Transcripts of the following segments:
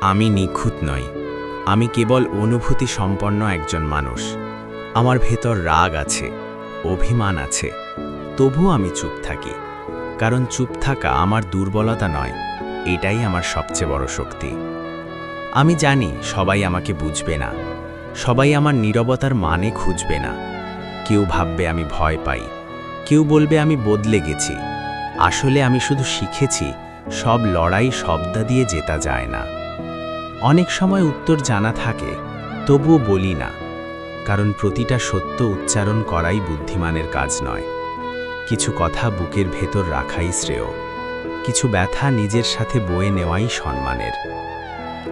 আমি নিখুঁত নই। আমি কেবল অনুভূতি সম্পন্ন একজন মানুষ। আমার ভেতর রাগ আছে, অভিমান আছে, তবুও আমি চুপ থাকি। কারণ চুপ থাকা আমার দুর্বলতা নয়, এটাই আমার সবচেয়ে বড় শক্তি। আমি জানি সবাই আমাকে বুঝবে না, সবাই আমার নীরবতার মানে খুঁজবে না। কেউ ভাববে আমি ভয় পাই, কেউ বলবে আমি বদলে গেছি। আসলে আমি শুধু শিখেছি সব লড়াই শব্দ দিয়ে জেতা যায় না। অনেক সময় উত্তর জানা থাকে, তবুও বলি না, কারণ প্রতিটা সত্য উচ্চারণ করাই বুদ্ধিমানের কাজ নয়। কিছু কথা বুকের ভেতর রাখাই শ্রেয়, কিছু ব্যথা নিজের সাথে বয়ে নেওয়াই সম্মানের।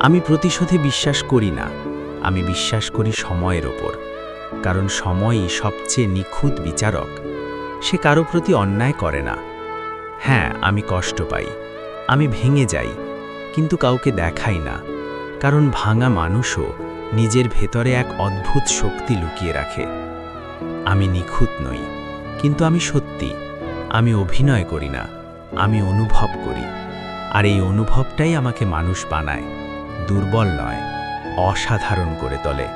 আমি প্রতিশোধে বিশ্বাস করি না, আমি বিশ্বাস করি সময়ের ওপর। কারণ সময়ই সবচেয়ে নিখুঁত বিচারক। সে কারো প্রতি অন্যায় করে না। হ্যাঁ, আমি কষ্ট পাই, আমি ভেঙে যাই, কিন্তু কাউকে দেখাই না। কারণ ভাঙা মানুষও নিজের ভেতরে এক অদ্ভুত শক্তি লুকিয়ে রাখে। আমি নিখুঁত নই, কিন্তু আমি সত্যি। আমি অভিনয় করি না, আমি অনুভব করি। আর এই অনুভবটাই আমাকে মানুষ বানায়, দুর্বল নয়, অসাধারণ করে তোলে।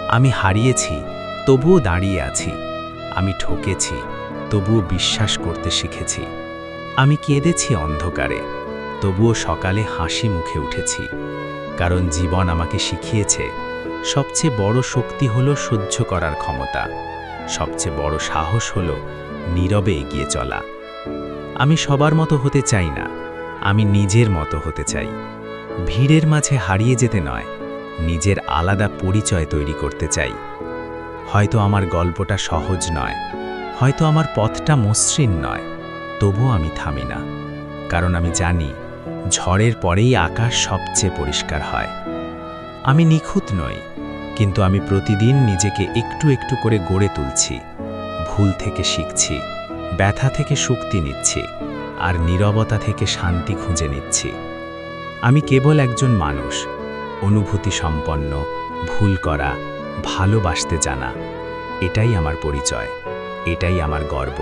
আমি হারিয়েছি, তবুও দাঁড়িয়ে আছি। আমি ঠকেছি, তবুও বিশ্বাস করতে শিখেছি। আমি কেঁদেছি অন্ধকারে, তবুও সকালে হাসি মুখে উঠেছি। কারণ জীবন আমাকে শিখিয়েছে সবচেয়ে বড় শক্তি হলো সহ্য করার ক্ষমতা, সবচেয়ে বড় সাহস হলো নীরবে এগিয়ে চলা। আমি সবার মতো হতে চাই না, আমি নিজের মতো হতে চাই। ভিড়ের মাঝে হারিয়ে যেতে নয়, নিজের আলাদা পরিচয় তৈরি করতে চাই। হয়তো আমার গল্পটা সহজ নয়, হয়তো আমার পথটা মসৃণ নয়, তবুও আমি থামি না। কারণ আমি জানি ঝড়ের পরেই আকাশ সবচেয়ে পরিষ্কার হয়। আমি নিখুঁত নই, কিন্তু আমি প্রতিদিন নিজেকে একটু একটু করে গড়ে তুলছি। ভুল থেকে শিখছি, ব্যথা থেকে শক্তি নিচ্ছি, আর নীরবতা থেকে শান্তি খুঁজে নিচ্ছি। আমি কেবল একজন মানুষ, অনুভূতি সম্পন্ন, ভুল করা, ভালোবাসতে জানা। এটাই আমার পরিচয়, এটাই আমার গর্ব।